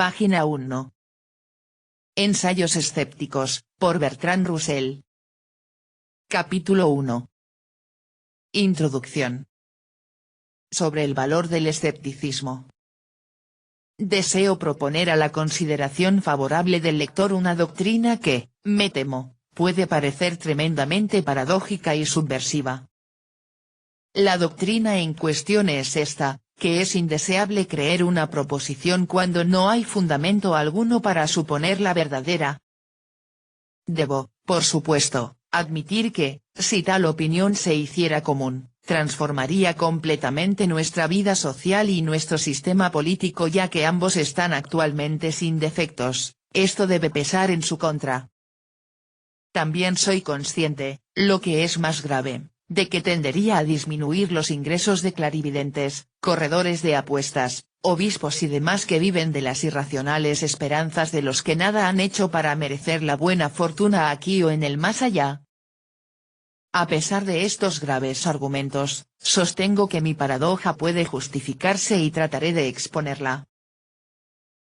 Página 1. Ensayos escépticos, por Bertrand Russell. Capítulo 1. Introducción. Sobre el valor del escepticismo. Deseo proponer a la consideración favorable del lector una doctrina que, me temo, puede parecer tremendamente paradójica y subversiva. La doctrina en cuestión es esta, que es indeseable creer una proposición cuando no hay fundamento alguno para suponerla verdadera. Debo, por supuesto, admitir que, si tal opinión se hiciera común, transformaría completamente nuestra vida social y nuestro sistema político, ya que ambos están actualmente sin defectos. Esto debe pesar en su contra. También soy consciente, lo que es más grave, de que tendería a disminuir los ingresos de clarividentes, corredores de apuestas, obispos y demás que viven de las irracionales esperanzas de los que nada han hecho para merecer la buena fortuna aquí o en el más allá. A pesar de estos graves argumentos, sostengo que mi paradoja puede justificarse y trataré de exponerla.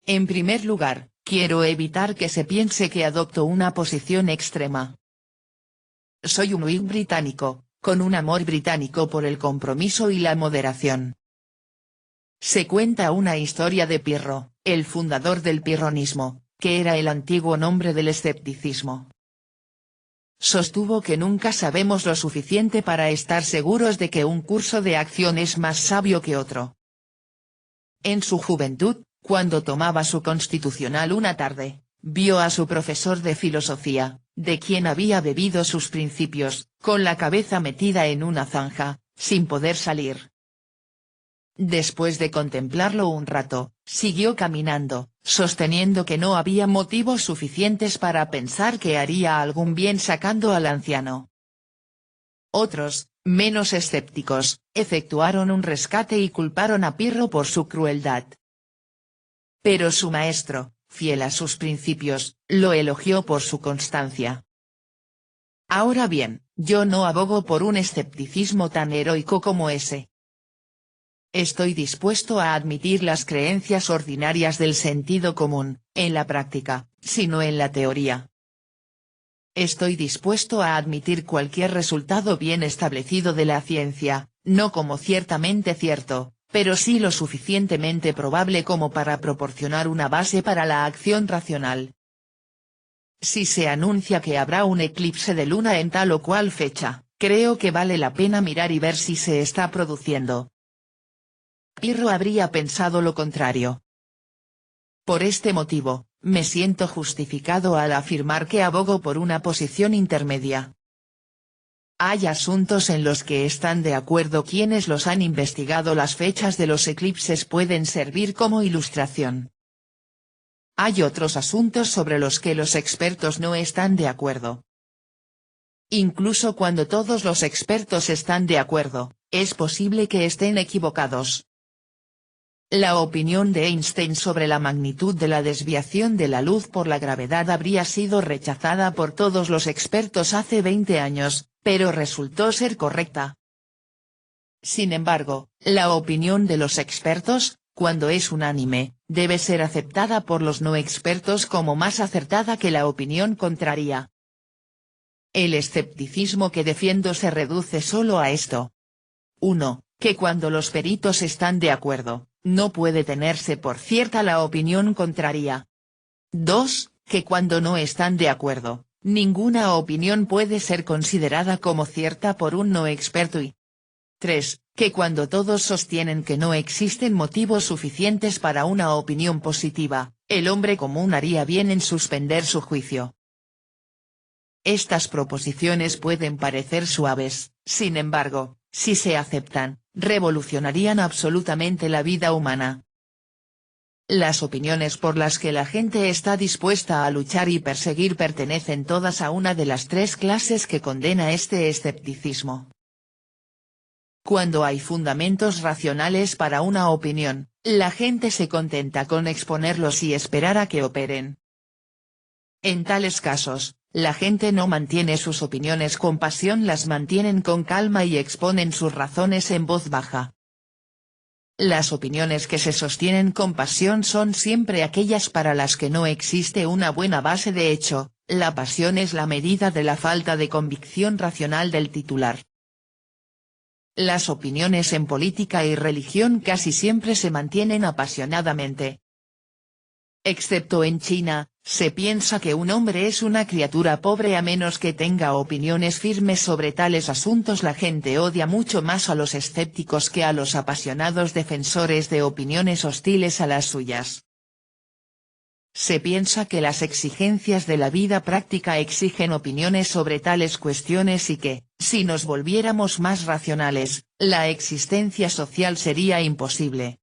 En primer lugar, quiero evitar que se piense que adopto una posición extrema. Soy un Whig británico, con un amor británico por el compromiso y la moderación. Se cuenta una historia de Pirro, el fundador del pirronismo, que era el antiguo nombre del escepticismo. Sostuvo que nunca sabemos lo suficiente para estar seguros de que un curso de acción es más sabio que otro. En su juventud, cuando tomaba su constitucional una tarde, vio a su profesor de filosofía, de quien había bebido sus principios, con la cabeza metida en una zanja, sin poder salir. Después de contemplarlo un rato, siguió caminando, sosteniendo que no había motivos suficientes para pensar que haría algún bien sacando al anciano. Otros, menos escépticos, efectuaron un rescate y culparon a Pirro por su crueldad. Pero su maestro, fiel a sus principios, lo elogió por su constancia. Ahora bien, yo no abogo por un escepticismo tan heroico como ese. Estoy dispuesto a admitir las creencias ordinarias del sentido común, en la práctica, sino en la teoría. Estoy dispuesto a admitir cualquier resultado bien establecido de la ciencia, no como ciertamente cierto, pero sí lo suficientemente probable como para proporcionar una base para la acción racional. Si se anuncia que habrá un eclipse de luna en tal o cual fecha, creo que vale la pena mirar y ver si se está produciendo. Pirro habría pensado lo contrario. Por este motivo, me siento justificado al afirmar que abogo por una posición intermedia. Hay asuntos en los que están de acuerdo quienes los han investigado. Las fechas de los eclipses pueden servir como ilustración. Hay otros asuntos sobre los que los expertos no están de acuerdo. Incluso cuando todos los expertos están de acuerdo, es posible que estén equivocados. La opinión de Einstein sobre la magnitud de la desviación de la luz por la gravedad habría sido rechazada por todos los expertos hace 20 años, pero resultó ser correcta. Sin embargo, la opinión de los expertos, cuando es unánime, debe ser aceptada por los no expertos como más acertada que la opinión contraria. El escepticismo que defiendo se reduce solo a esto. 1. Que cuando los peritos están de acuerdo, no puede tenerse por cierta la opinión contraria. 2. Que cuando no están de acuerdo, ninguna opinión puede ser considerada como cierta por un no experto y 3. Que cuando todos sostienen que no existen motivos suficientes para una opinión positiva, el hombre común haría bien en suspender su juicio. Estas proposiciones pueden parecer suaves, sin embargo, si se aceptan, revolucionarían absolutamente la vida humana. Las opiniones por las que la gente está dispuesta a luchar y perseguir pertenecen todas a una de las tres clases que condena este escepticismo. Cuando hay fundamentos racionales para una opinión, la gente se contenta con exponerlos y esperar a que operen. En tales casos, la gente no mantiene sus opiniones con pasión, las mantienen con calma y exponen sus razones en voz baja. Las opiniones que se sostienen con pasión son siempre aquellas para las que no existe una buena base de hecho, la pasión es la medida de la falta de convicción racional del titular. Las opiniones en política y religión casi siempre se mantienen apasionadamente. Excepto en China, se piensa que un hombre es una criatura pobre a menos que tenga opiniones firmes sobre tales asuntos. La gente odia mucho más a los escépticos que a los apasionados defensores de opiniones hostiles a las suyas. Se piensa que las exigencias de la vida práctica exigen opiniones sobre tales cuestiones y que, si nos volviéramos más racionales, la existencia social sería imposible.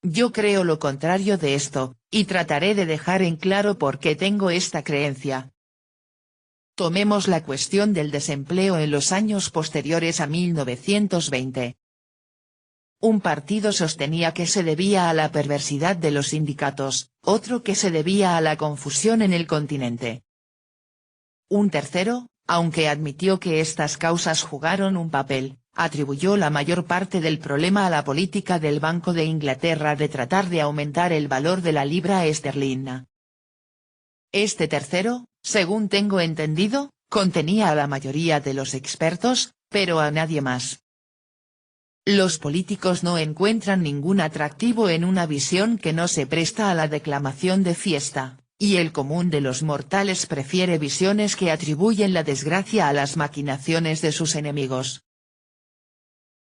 Yo creo lo contrario de esto, y trataré de dejar en claro por qué tengo esta creencia. Tomemos la cuestión del desempleo en los años posteriores a 1920. Un partido sostenía que se debía a la perversidad de los sindicatos, otro que se debía a la confusión en el continente. Un tercero, aunque admitió que estas causas jugaron un papel, atribuyó la mayor parte del problema a la política del Banco de Inglaterra de tratar de aumentar el valor de la libra esterlina. Este tercero, según tengo entendido, contenía a la mayoría de los expertos, pero a nadie más. Los políticos no encuentran ningún atractivo en una visión que no se presta a la declamación de fiesta, y el común de los mortales prefiere visiones que atribuyen la desgracia a las maquinaciones de sus enemigos.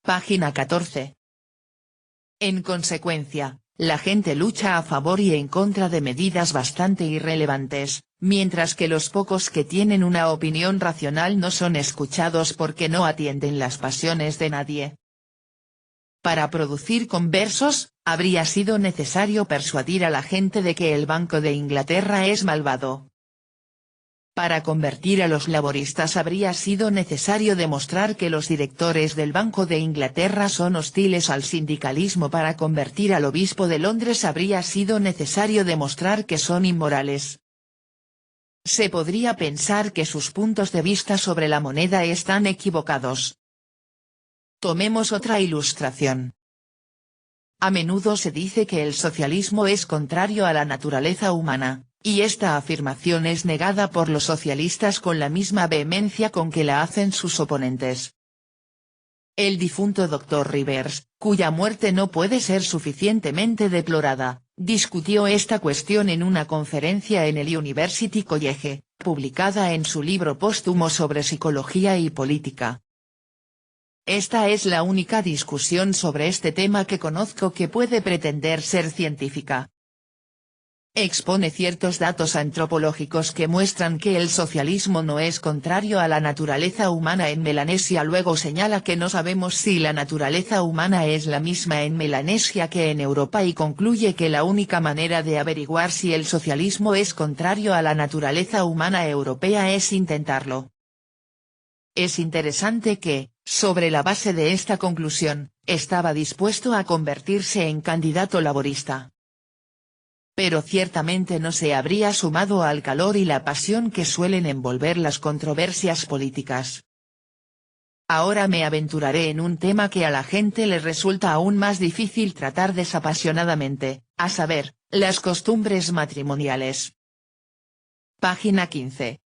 Página 14. En consecuencia, la gente lucha a favor y en contra de medidas bastante irrelevantes, mientras que los pocos que tienen una opinión racional no son escuchados porque no atienden las pasiones de nadie. Para producir conversos, habría sido necesario persuadir a la gente de que el Banco de Inglaterra es malvado. Para convertir a los laboristas habría sido necesario demostrar que los directores del Banco de Inglaterra son hostiles al sindicalismo. Para convertir al obispo de Londres habría sido necesario demostrar que son inmorales. Se podría pensar que sus puntos de vista sobre la moneda están equivocados. Tomemos otra ilustración. A menudo se dice que el socialismo es contrario a la naturaleza humana, y esta afirmación es negada por los socialistas con la misma vehemencia con que la hacen sus oponentes. El difunto Dr. Rivers, cuya muerte no puede ser suficientemente deplorada, discutió esta cuestión en una conferencia en el University College, publicada en su libro póstumo sobre psicología y política. Esta es la única discusión sobre este tema que conozco que puede pretender ser científica. Expone ciertos datos antropológicos que muestran que el socialismo no es contrario a la naturaleza humana en Melanesia. Luego señala que no sabemos si la naturaleza humana es la misma en Melanesia que en Europa y concluye que la única manera de averiguar si el socialismo es contrario a la naturaleza humana europea es intentarlo. Es interesante que, sobre la base de esta conclusión, estaba dispuesto a convertirse en candidato laborista. Pero ciertamente no se habría sumado al calor y la pasión que suelen envolver las controversias políticas. Ahora me aventuraré en un tema que a la gente le resulta aún más difícil tratar desapasionadamente, a saber, las costumbres matrimoniales. Página 15.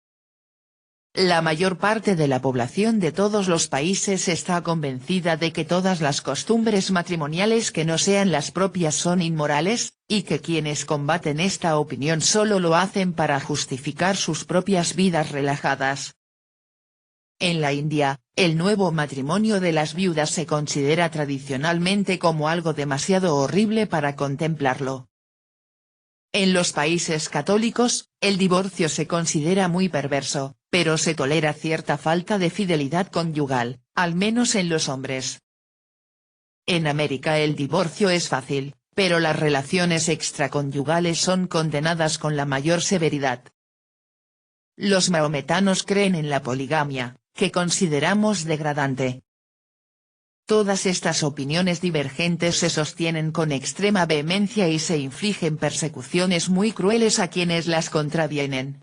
La mayor parte de la población de todos los países está convencida de que todas las costumbres matrimoniales que no sean las propias son inmorales, y que quienes combaten esta opinión solo lo hacen para justificar sus propias vidas relajadas. En la India, el nuevo matrimonio de las viudas se considera tradicionalmente como algo demasiado horrible para contemplarlo. En los países católicos, el divorcio se considera muy perverso, pero se tolera cierta falta de fidelidad conyugal, al menos en los hombres. En América el divorcio es fácil, pero las relaciones extraconyugales son condenadas con la mayor severidad. Los mahometanos creen en la poligamia, que consideramos degradante. Todas estas opiniones divergentes se sostienen con extrema vehemencia y se infligen persecuciones muy crueles a quienes las contravienen.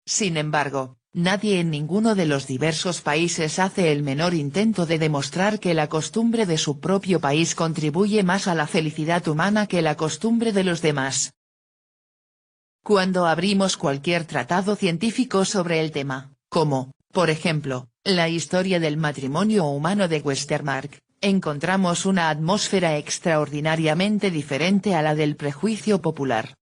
Sin embargo, nadie en ninguno de los diversos países hace el menor intento de demostrar que la costumbre de su propio país contribuye más a la felicidad humana que la costumbre de los demás. Cuando abrimos cualquier tratado científico sobre el tema, como, por ejemplo, la historia del matrimonio humano de Westermarck, encontramos una atmósfera extraordinariamente diferente a la del prejuicio popular.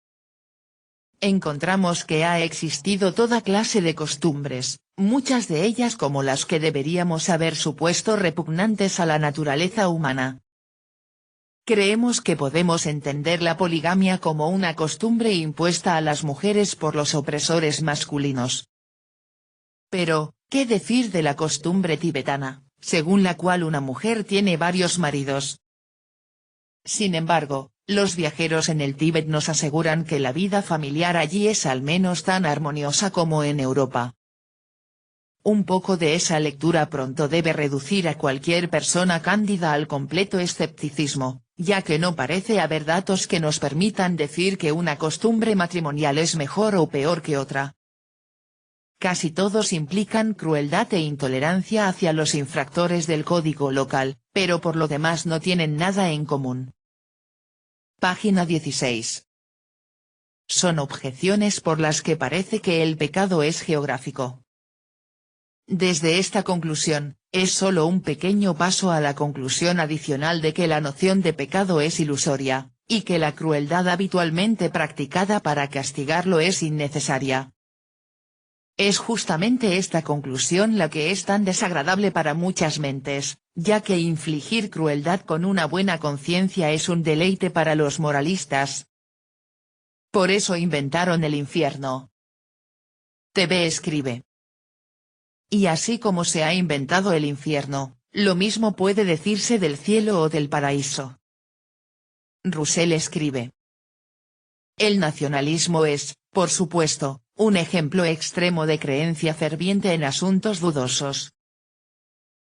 Encontramos que ha existido toda clase de costumbres, muchas de ellas como las que deberíamos haber supuesto repugnantes a la naturaleza humana. Creemos que podemos entender la poligamia como una costumbre impuesta a las mujeres por los opresores masculinos. Pero, ¿qué decir de la costumbre tibetana, según la cual una mujer tiene varios maridos? Sin embargo, los viajeros en el Tíbet nos aseguran que la vida familiar allí es al menos tan armoniosa como en Europa. Un poco de esa lectura pronto debe reducir a cualquier persona cándida al completo escepticismo, ya que no parece haber datos que nos permitan decir que una costumbre matrimonial es mejor o peor que otra. Casi todos implican crueldad e intolerancia hacia los infractores del código local, pero por lo demás no tienen nada en común. Página 16. Son objeciones por las que parece que el pecado es geográfico. Desde esta conclusión, es solo un pequeño paso a la conclusión adicional de que la noción de pecado es ilusoria, y que la crueldad habitualmente practicada para castigarlo es innecesaria. Es justamente esta conclusión la que es tan desagradable para muchas mentes, ya que infligir crueldad con una buena conciencia es un deleite para los moralistas. Por eso inventaron el infierno. TV escribe. Y así como se ha inventado el infierno, lo mismo puede decirse del cielo o del paraíso. Russell escribe. El nacionalismo es, por supuesto, un ejemplo extremo de creencia ferviente en asuntos dudosos.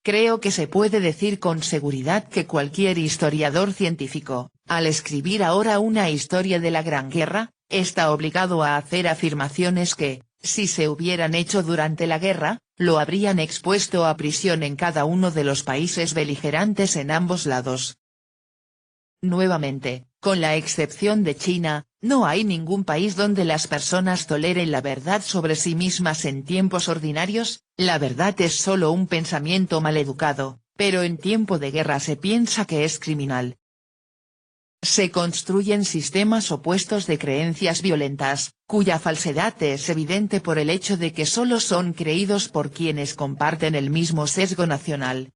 Creo que se puede decir con seguridad que cualquier historiador científico, al escribir ahora una historia de la Gran Guerra, está obligado a hacer afirmaciones que, si se hubieran hecho durante la guerra, lo habrían expuesto a prisión en cada uno de los países beligerantes en ambos lados. Nuevamente, con la excepción de China, no hay ningún país donde las personas toleren la verdad sobre sí mismas en tiempos ordinarios. La verdad es solo un pensamiento maleducado, pero en tiempo de guerra se piensa que es criminal. Se construyen sistemas opuestos de creencias violentas, cuya falsedad es evidente por el hecho de que solo son creídos por quienes comparten el mismo sesgo nacional.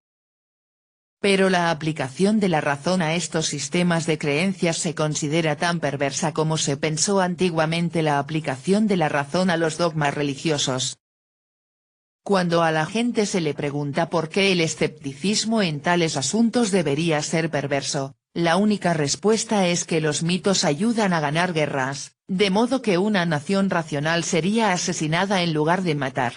Pero la aplicación de la razón a estos sistemas de creencias se considera tan perversa como se pensó antiguamente la aplicación de la razón a los dogmas religiosos. Cuando a la gente se le pregunta por qué el escepticismo en tales asuntos debería ser perverso, la única respuesta es que los mitos ayudan a ganar guerras, de modo que una nación racional sería asesinada en lugar de matar.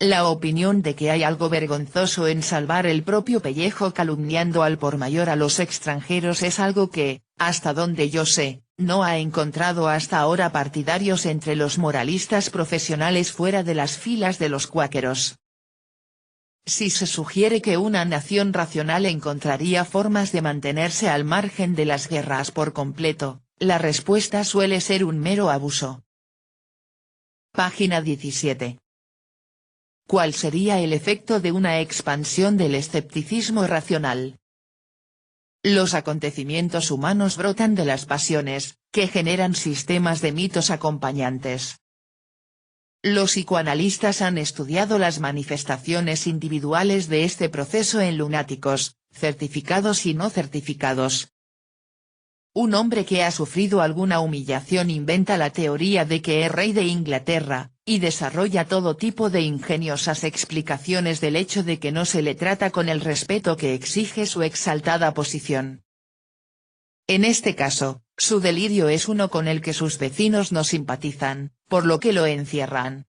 La opinión de que hay algo vergonzoso en salvar el propio pellejo calumniando al por mayor a los extranjeros es algo que, hasta donde yo sé, no ha encontrado hasta ahora partidarios entre los moralistas profesionales fuera de las filas de los cuáqueros. Si se sugiere que una nación racional encontraría formas de mantenerse al margen de las guerras por completo, la respuesta suele ser un mero abuso. Página 17. ¿Cuál sería el efecto de una expansión del escepticismo racional? Los acontecimientos humanos brotan de las pasiones, que generan sistemas de mitos acompañantes. Los psicoanalistas han estudiado las manifestaciones individuales de este proceso en lunáticos, certificados y no certificados. Un hombre que ha sufrido alguna humillación inventa la teoría de que es rey de Inglaterra, y desarrolla todo tipo de ingeniosas explicaciones del hecho de que no se le trata con el respeto que exige su exaltada posición. En este caso, su delirio es uno con el que sus vecinos no simpatizan, por lo que lo encierran.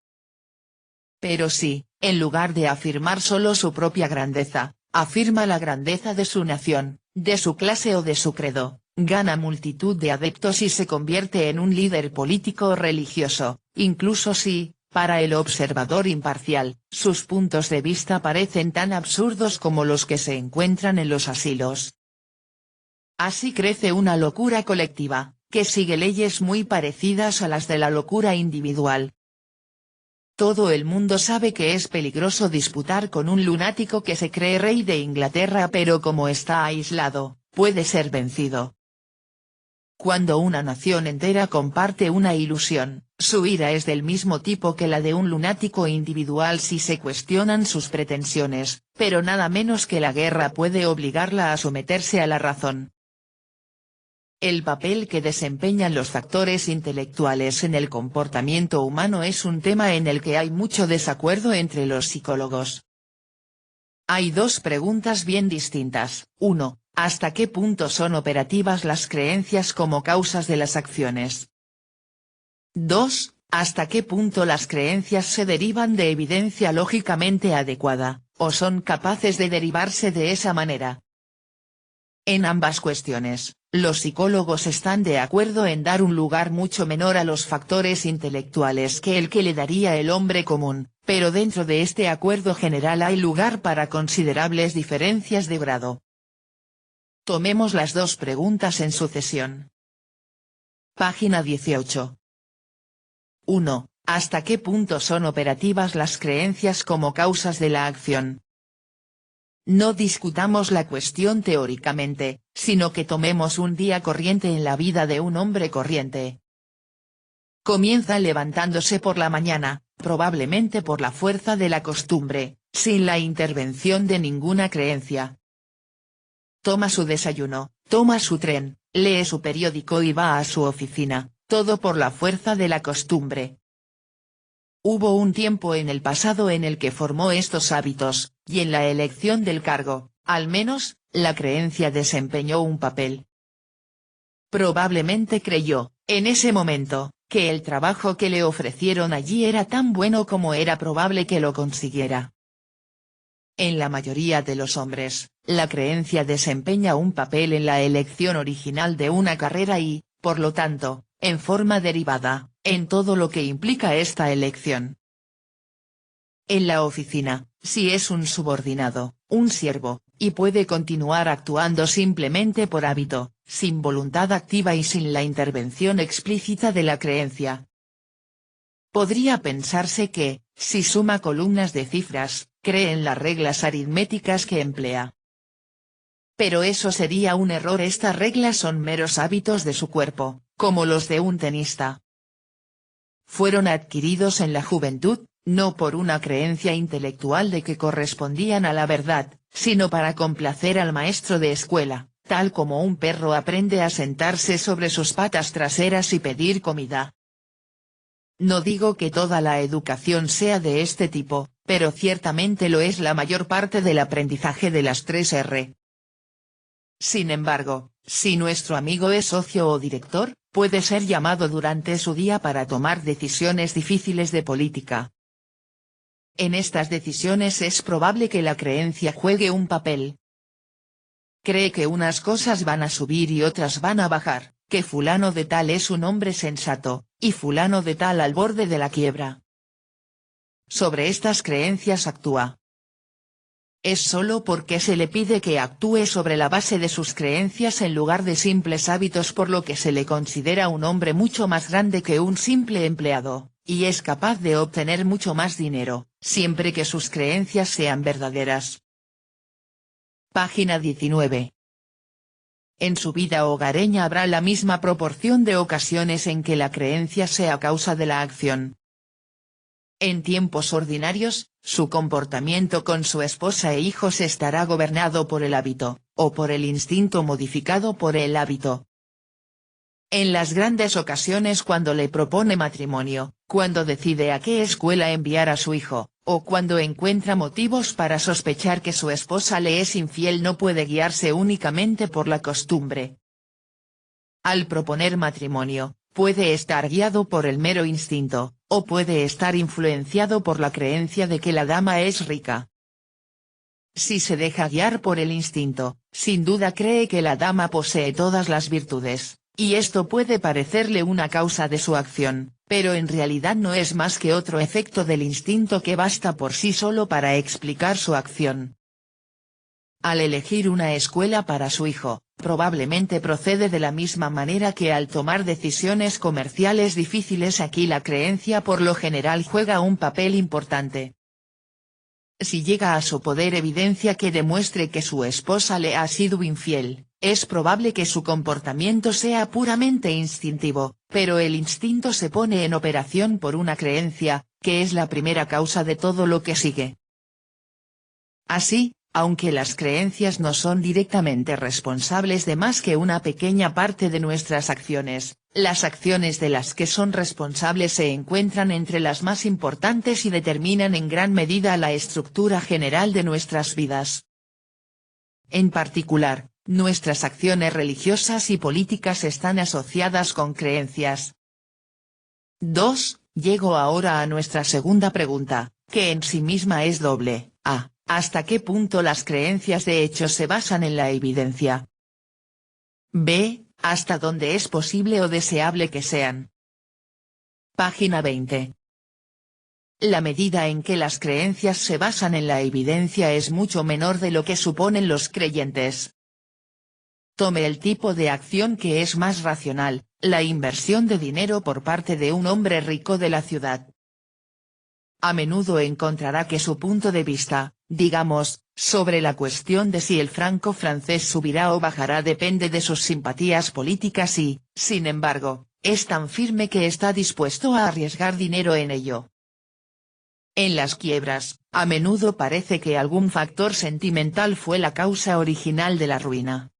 Pero si, en lugar de afirmar solo su propia grandeza, afirma la grandeza de su nación, de su clase o de su credo, gana multitud de adeptos y se convierte en un líder político o religioso, incluso si, para el observador imparcial, sus puntos de vista parecen tan absurdos como los que se encuentran en los asilos. Así crece una locura colectiva, que sigue leyes muy parecidas a las de la locura individual. Todo el mundo sabe que es peligroso disputar con un lunático que se cree rey de Inglaterra, pero como está aislado, puede ser vencido. Cuando una nación entera comparte una ilusión, su ira es del mismo tipo que la de un lunático individual si se cuestionan sus pretensiones, pero nada menos que la guerra puede obligarla a someterse a la razón. El papel que desempeñan los factores intelectuales en el comportamiento humano es un tema en el que hay mucho desacuerdo entre los psicólogos. Hay dos preguntas bien distintas. 1. ¿Hasta qué punto son operativas las creencias como causas de las acciones? 2. ¿Hasta qué punto las creencias se derivan de evidencia lógicamente adecuada, o son capaces de derivarse de esa manera? En ambas cuestiones, los psicólogos están de acuerdo en dar un lugar mucho menor a los factores intelectuales que el que le daría el hombre común, pero dentro de este acuerdo general hay lugar para considerables diferencias de grado. Tomemos las dos preguntas en sucesión. Página 18. 1. ¿Hasta qué punto son operativas las creencias como causas de la acción? No discutamos la cuestión teóricamente, sino que tomemos un día corriente en la vida de un hombre corriente. Comienza levantándose por la mañana, probablemente por la fuerza de la costumbre, sin la intervención de ninguna creencia. Toma su desayuno, toma su tren, lee su periódico y va a su oficina, todo por la fuerza de la costumbre. Hubo un tiempo en el pasado en el que formó estos hábitos, y en la elección del cargo, al menos, la creencia desempeñó un papel. Probablemente creyó, en ese momento, que el trabajo que le ofrecieron allí era tan bueno como era probable que lo consiguiera. En la mayoría de los hombres, la creencia desempeña un papel en la elección original de una carrera y, por lo tanto, en forma derivada, en todo lo que implica esta elección. En la oficina, si es un subordinado, un siervo, y puede continuar actuando simplemente por hábito, sin voluntad activa y sin la intervención explícita de la creencia. Podría pensarse que, si suma columnas de cifras, cree en las reglas aritméticas que emplea. Pero eso sería un error. Estas reglas son meros hábitos de su cuerpo, como los de un tenista. Fueron adquiridos en la juventud, no por una creencia intelectual de que correspondían a la verdad, sino para complacer al maestro de escuela, tal como un perro aprende a sentarse sobre sus patas traseras y pedir comida. No digo que toda la educación sea de este tipo, pero ciertamente lo es la mayor parte del aprendizaje de las 3 R. Sin embargo, si nuestro amigo es socio o director, puede ser llamado durante su día para tomar decisiones difíciles de política. En estas decisiones es probable que la creencia juegue un papel. Cree que unas cosas van a subir y otras van a bajar, que fulano de tal es un hombre sensato, y fulano de tal al borde de la quiebra. Sobre estas creencias actúa. Es solo porque se le pide que actúe sobre la base de sus creencias en lugar de simples hábitos, por lo que se le considera un hombre mucho más grande que un simple empleado, y es capaz de obtener mucho más dinero, siempre que sus creencias sean verdaderas. Página 19. En su vida hogareña habrá la misma proporción de ocasiones en que la creencia sea causa de la acción. En tiempos ordinarios, su comportamiento con su esposa e hijos estará gobernado por el hábito, o por el instinto modificado por el hábito. En las grandes ocasiones, cuando le propone matrimonio, cuando decide a qué escuela enviar a su hijo, o cuando encuentra motivos para sospechar que su esposa le es infiel, no puede guiarse únicamente por la costumbre. Al proponer matrimonio, puede estar guiado por el mero instinto, o puede estar influenciado por la creencia de que la dama es rica. Si se deja guiar por el instinto, sin duda cree que la dama posee todas las virtudes, y esto puede parecerle una causa de su acción, pero en realidad no es más que otro efecto del instinto que basta por sí solo para explicar su acción. Al elegir una escuela para su hijo, probablemente procede de la misma manera que al tomar decisiones comerciales difíciles. Aquí la creencia por lo general juega un papel importante. Si llega a su poder evidencia que demuestre que su esposa le ha sido infiel, es probable que su comportamiento sea puramente instintivo, pero el instinto se pone en operación por una creencia, que es la primera causa de todo lo que sigue. Así, aunque las creencias no son directamente responsables de más que una pequeña parte de nuestras acciones, las acciones de las que son responsables se encuentran entre las más importantes y determinan en gran medida la estructura general de nuestras vidas. En particular, nuestras acciones religiosas y políticas están asociadas con creencias. 2. Llego ahora a nuestra segunda pregunta, que en sí misma es doble. A. ¿Hasta qué punto las creencias de hecho se basan en la evidencia? B. ¿Hasta dónde es posible o deseable que sean? Página 20. La medida en que las creencias se basan en la evidencia es mucho menor de lo que suponen los creyentes. Tome el tipo de acción que es más racional, la inversión de dinero por parte de un hombre rico de la ciudad. A menudo encontrará que su punto de vista, digamos, sobre la cuestión de si el franco francés subirá o bajará depende de sus simpatías políticas y, sin embargo, es tan firme que está dispuesto a arriesgar dinero en ello. En las quiebras, a menudo parece que algún factor sentimental fue la causa original de la ruina.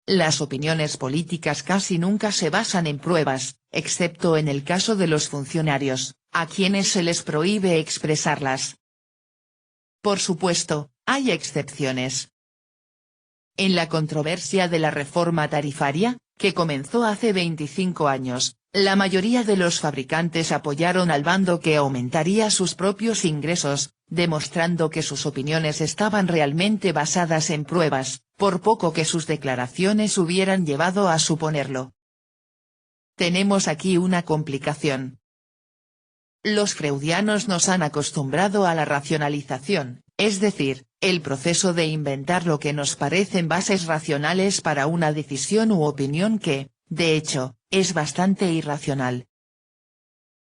Las opiniones políticas casi nunca se basan en pruebas, excepto en el caso de los funcionarios, a quienes se les prohíbe expresarlas. Por supuesto, hay excepciones. En la controversia de la reforma tarifaria, que comenzó hace 25 años, la mayoría de los fabricantes apoyaron al bando que aumentaría sus propios ingresos, demostrando que sus opiniones estaban realmente basadas en pruebas, por poco que sus declaraciones hubieran llevado a suponerlo. Tenemos aquí una complicación. Los freudianos nos han acostumbrado a la racionalización, es decir, el proceso de inventar lo que nos parecen bases racionales para una decisión u opinión que, de hecho, es bastante irracional.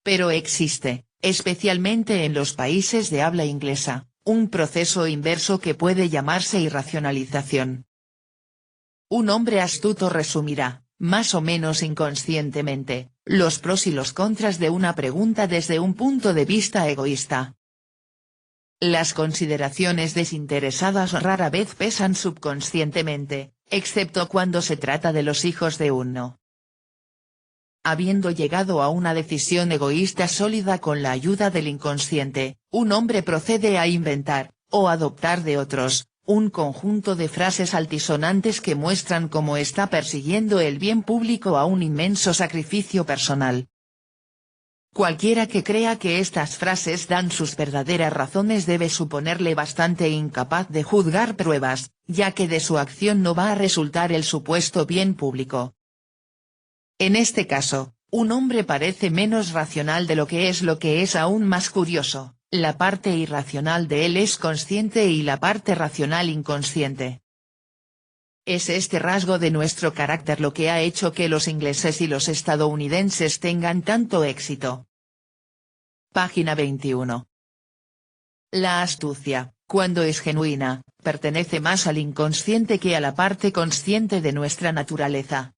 Pero existe, especialmente en los países de habla inglesa, un proceso inverso que puede llamarse irracionalización. Un hombre astuto resumirá, más o menos inconscientemente, los pros y los contras de una pregunta desde un punto de vista egoísta. Las consideraciones desinteresadas rara vez pesan subconscientemente, excepto cuando se trata de los hijos de uno. Habiendo llegado a una decisión egoísta sólida con la ayuda del inconsciente, un hombre procede a inventar, o adoptar de otros, un conjunto de frases altisonantes que muestran cómo está persiguiendo el bien público a un inmenso sacrificio personal. Cualquiera que crea que estas frases dan sus verdaderas razones debe suponerle bastante incapaz de juzgar pruebas, ya que de su acción no va a resultar el supuesto bien público. En este caso, un hombre parece menos racional de lo que es aún más curioso. La parte irracional de él es consciente y la parte racional inconsciente. Es este rasgo de nuestro carácter lo que ha hecho que los ingleses y los estadounidenses tengan tanto éxito. Página 21. La astucia, cuando es genuina, pertenece más al inconsciente que a la parte consciente de nuestra naturaleza.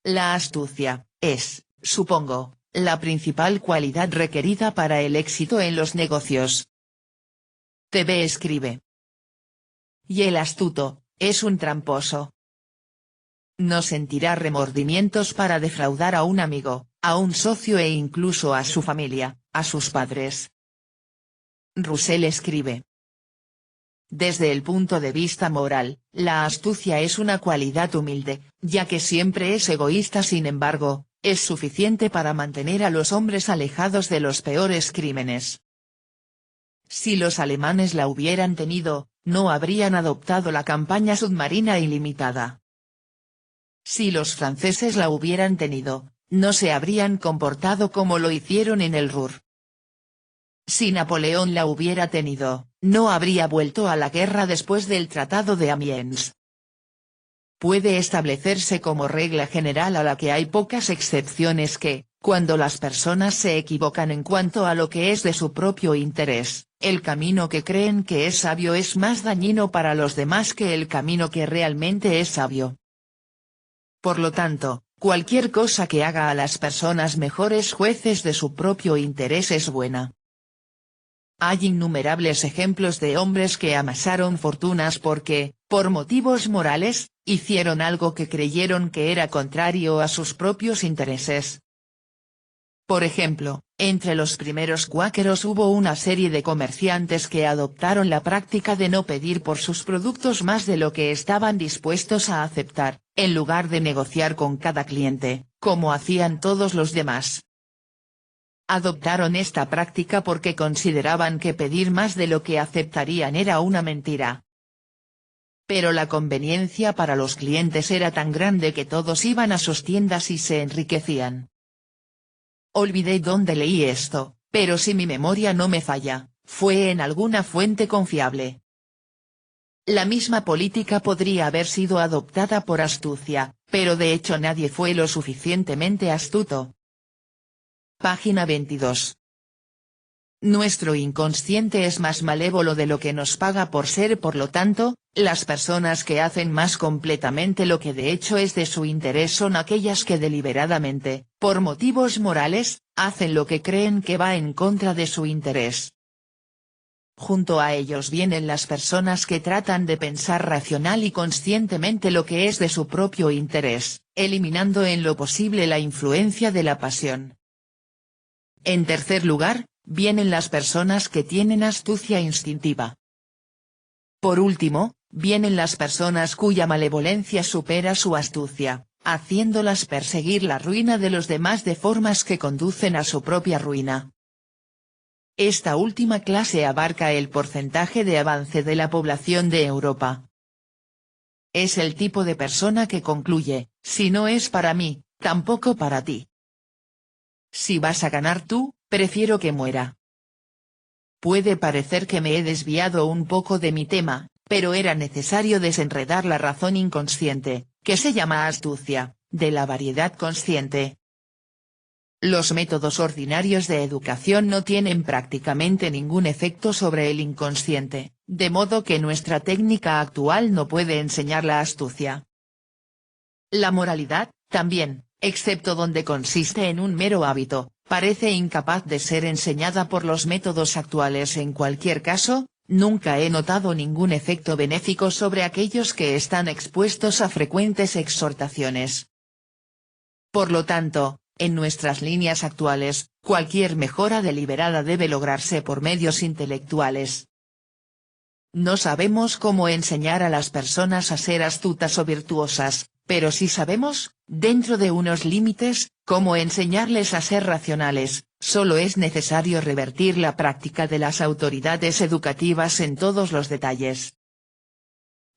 La astucia, es, supongo, la principal cualidad requerida para el éxito en los negocios. TV escribe. Y el astuto, es un tramposo. No sentirá remordimientos para defraudar a un amigo, a un socio e incluso a su familia, a sus padres. Russell escribe. Desde el punto de vista moral, la astucia es una cualidad humilde, ya que siempre es egoísta. Sin embargo, es suficiente para mantener a los hombres alejados de los peores crímenes. Si los alemanes la hubieran tenido, no habrían adoptado la campaña submarina ilimitada. Si los franceses la hubieran tenido, no se habrían comportado como lo hicieron en el Ruhr. Si Napoleón la hubiera tenido, no habría vuelto a la guerra después del Tratado de Amiens. Puede establecerse como regla general a la que hay pocas excepciones que, cuando las personas se equivocan en cuanto a lo que es de su propio interés, el camino que creen que es sabio es más dañino para los demás que el camino que realmente es sabio. Por lo tanto, cualquier cosa que haga a las personas mejores jueces de su propio interés es buena. Hay innumerables ejemplos de hombres que amasaron fortunas porque, por motivos morales, hicieron algo que creyeron que era contrario a sus propios intereses. Por ejemplo, entre los primeros cuáqueros hubo una serie de comerciantes que adoptaron la práctica de no pedir por sus productos más de lo que estaban dispuestos a aceptar, en lugar de negociar con cada cliente, como hacían todos los demás. Adoptaron esta práctica porque consideraban que pedir más de lo que aceptarían era una mentira. Pero la conveniencia para los clientes era tan grande que todos iban a sus tiendas y se enriquecían. Olvidé dónde leí esto, pero si mi memoria no me falla, fue en alguna fuente confiable. La misma política podría haber sido adoptada por astucia, pero de hecho nadie fue lo suficientemente astuto. Página 22. Nuestro inconsciente es más malévolo de lo que nos paga por ser, por lo tanto, las personas que hacen más completamente lo que de hecho es de su interés son aquellas que deliberadamente, por motivos morales, hacen lo que creen que va en contra de su interés. Junto a ellos vienen las personas que tratan de pensar racional y conscientemente lo que es de su propio interés, eliminando en lo posible la influencia de la pasión. En tercer lugar, vienen las personas que tienen astucia instintiva. Por último, vienen las personas cuya malevolencia supera su astucia, haciéndolas perseguir la ruina de los demás de formas que conducen a su propia ruina. Esta última clase abarca el porcentaje de avance de la población de Europa. Es el tipo de persona que concluye, si no es para mí, tampoco para ti. Si vas a ganar tú, prefiero que muera. Puede parecer que me he desviado un poco de mi tema, pero era necesario desenredar la razón inconsciente, que se llama astucia, de la variedad consciente. Los métodos ordinarios de educación no tienen prácticamente ningún efecto sobre el inconsciente, de modo que nuestra técnica actual no puede enseñar la astucia. La moralidad, también, excepto donde consiste en un mero hábito, parece incapaz de ser enseñada por los métodos actuales. En cualquier caso, nunca he notado ningún efecto benéfico sobre aquellos que están expuestos a frecuentes exhortaciones. Por lo tanto, en nuestras líneas actuales, cualquier mejora deliberada debe lograrse por medios intelectuales. No sabemos cómo enseñar a las personas a ser astutas o virtuosas, pero sí sabemos, dentro de unos límites, cómo enseñarles a ser racionales. Solo es necesario revertir la práctica de las autoridades educativas en todos los detalles.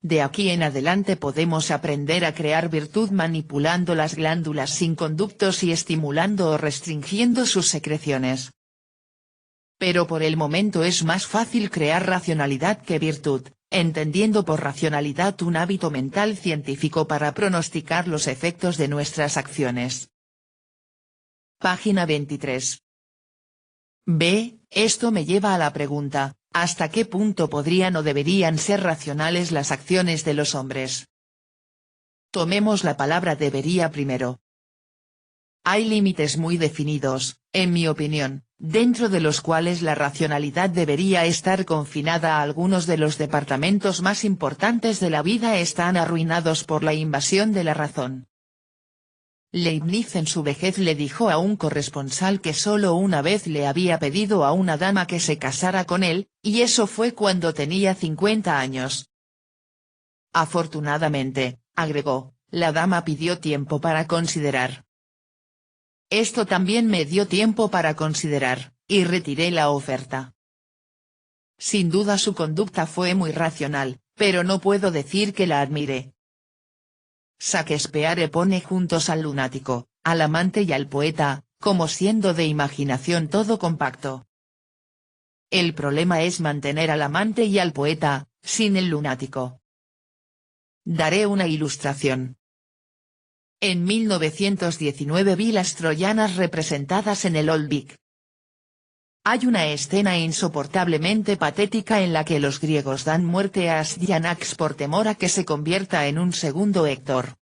De aquí en adelante podemos aprender a crear virtud manipulando las glándulas sin conductos y estimulando o restringiendo sus secreciones. Pero por el momento es más fácil crear racionalidad que virtud, entendiendo por racionalidad un hábito mental científico para pronosticar los efectos de nuestras acciones. Página 23. B. Esto me lleva a la pregunta, ¿hasta qué punto podrían o deberían ser racionales las acciones de los hombres? Tomemos la palabra debería primero. Hay límites muy definidos, en mi opinión, dentro de los cuales la racionalidad debería estar confinada a algunos de los departamentos más importantes de la vida están arruinados por la invasión de la razón. Leibniz en su vejez le dijo a un corresponsal que solo una vez le había pedido a una dama que se casara con él, y eso fue cuando tenía 50 años. Afortunadamente, agregó, la dama pidió tiempo para considerar. Esto también me dio tiempo para considerar, y retiré la oferta. Sin duda su conducta fue muy racional, pero no puedo decir que la admiré. Shakespeare pone juntos al lunático, al amante y al poeta, como siendo de imaginación todo compacto. El problema es mantener al amante y al poeta, sin el lunático. Daré una ilustración. En 1919 vi las troyanas representadas en el Old Vic. Hay una escena insoportablemente patética en la que los griegos dan muerte a Astyanax por temor a que se convierta en un segundo Héctor.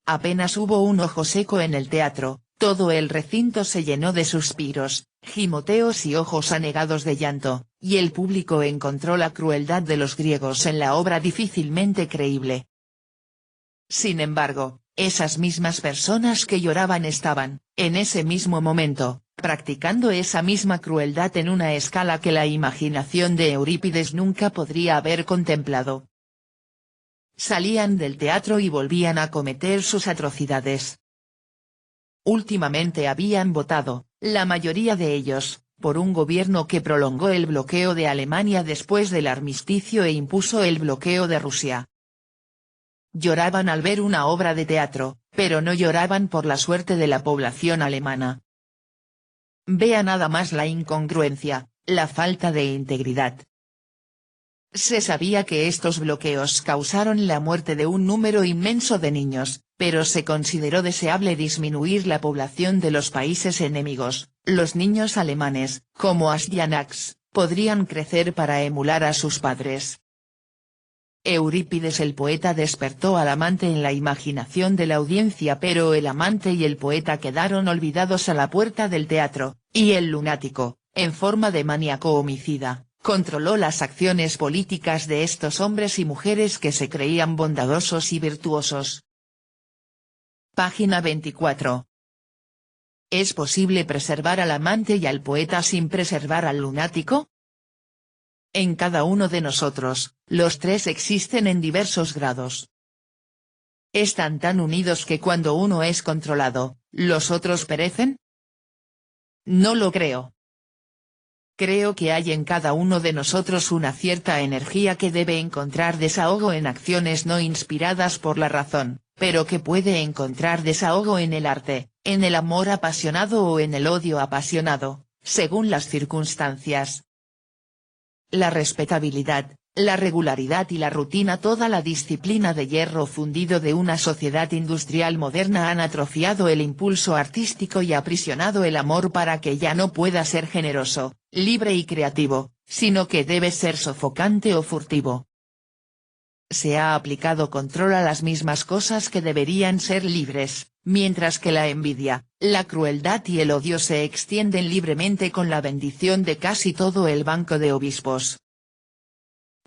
Apenas hubo un ojo seco en el teatro, todo el recinto se llenó de suspiros, gimoteos y ojos anegados de llanto, y el público encontró la crueldad de los griegos en la obra difícilmente creíble. Sin embargo, esas mismas personas que lloraban estaban, en ese mismo momento, practicando esa misma crueldad en una escala que la imaginación de Eurípides nunca podría haber contemplado. Salían del teatro y volvían a cometer sus atrocidades. Últimamente habían votado, la mayoría de ellos, por un gobierno que prolongó el bloqueo de Alemania después del armisticio e impuso el bloqueo de Rusia. Lloraban al ver una obra de teatro, pero no lloraban por la suerte de la población alemana. Vea nada más la incongruencia, la falta de integridad. Se sabía que estos bloqueos causaron la muerte de un número inmenso de niños, pero se consideró deseable disminuir la población de los países enemigos. Los niños alemanes, como Astyanax, podrían crecer para emular a sus padres. Eurípides el poeta despertó al amante en la imaginación de la audiencia, pero el amante y el poeta quedaron olvidados a la puerta del teatro, y el lunático, en forma de maníaco homicida, controló las acciones políticas de estos hombres y mujeres que se creían bondadosos y virtuosos. Página 24. ¿Es posible preservar al amante y al poeta sin preservar al lunático? En cada uno de nosotros, los tres existen en diversos grados. ¿Están tan unidos que cuando uno es controlado, los otros perecen? No lo creo. Creo que hay en cada uno de nosotros una cierta energía que debe encontrar desahogo en acciones no inspiradas por la razón, pero que puede encontrar desahogo en el arte, en el amor apasionado o en el odio apasionado, según las circunstancias. La respetabilidad, la regularidad y la rutina, toda la disciplina de hierro fundido de una sociedad industrial moderna han atrofiado el impulso artístico y aprisionado el amor para que ya no pueda ser generoso, libre y creativo, sino que debe ser sofocante o furtivo. Se ha aplicado control a las mismas cosas que deberían ser libres, mientras que la envidia, la crueldad y el odio se extienden libremente con la bendición de casi todo el banco de obispos.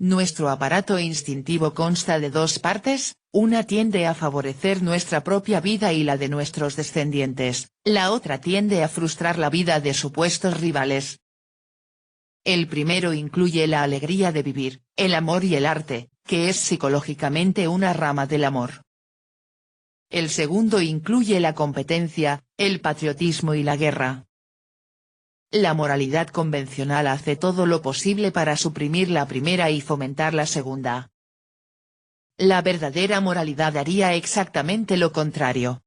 Nuestro aparato instintivo consta de dos partes, una tiende a favorecer nuestra propia vida y la de nuestros descendientes, la otra tiende a frustrar la vida de supuestos rivales. El primero incluye la alegría de vivir, el amor y el arte, que es psicológicamente una rama del amor. El segundo incluye la competencia, el patriotismo y la guerra. La moralidad convencional hace todo lo posible para suprimir la primera y fomentar la segunda. La verdadera moralidad haría exactamente lo contrario.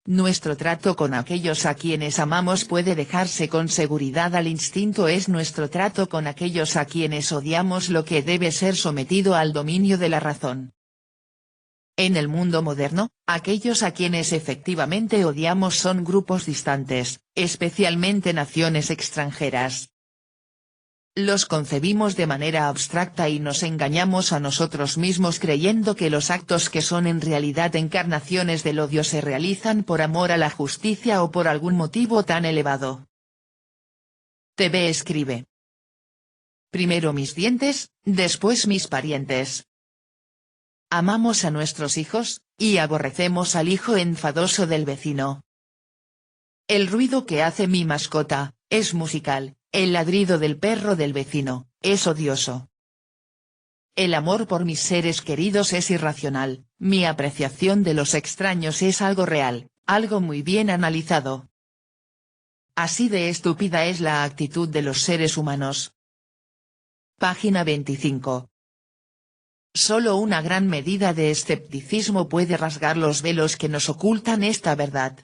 Nuestro trato con aquellos a quienes amamos puede dejarse con seguridad al instinto, es nuestro trato con aquellos a quienes odiamos lo que debe ser sometido al dominio de la razón. En el mundo moderno, aquellos a quienes efectivamente odiamos son grupos distantes, especialmente naciones extranjeras. Los concebimos de manera abstracta y nos engañamos a nosotros mismos creyendo que los actos que son en realidad encarnaciones del odio se realizan por amor a la justicia o por algún motivo tan elevado. TV escribe. Primero mis dientes, después mis parientes. Amamos a nuestros hijos, y aborrecemos al hijo enfadoso del vecino. El ruido que hace mi mascota, es musical, el ladrido del perro del vecino, es odioso. El amor por mis seres queridos es irracional, mi apreciación de los extraños es algo real, algo muy bien analizado. Así de estúpida es la actitud de los seres humanos. Página 25. Solo una gran medida de escepticismo puede rasgar los velos que nos ocultan esta verdad.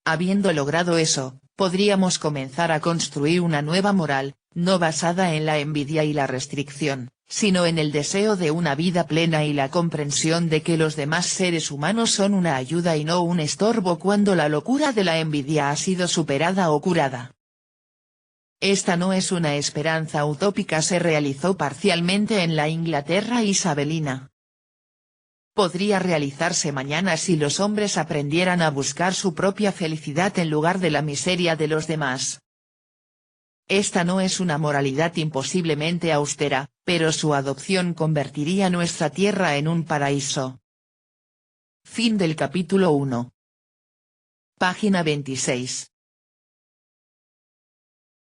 Habiendo logrado eso, podríamos comenzar a construir una nueva moral, no basada en la envidia y la restricción, sino en el deseo de una vida plena y la comprensión de que los demás seres humanos son una ayuda y no un estorbo cuando la locura de la envidia ha sido superada o curada. Esta no es una esperanza utópica, se realizó parcialmente en la Inglaterra isabelina. Podría realizarse mañana si los hombres aprendieran a buscar su propia felicidad en lugar de la miseria de los demás. Esta no es una moralidad imposiblemente austera, pero su adopción convertiría nuestra tierra en un paraíso. Fin del capítulo 1. Página 26.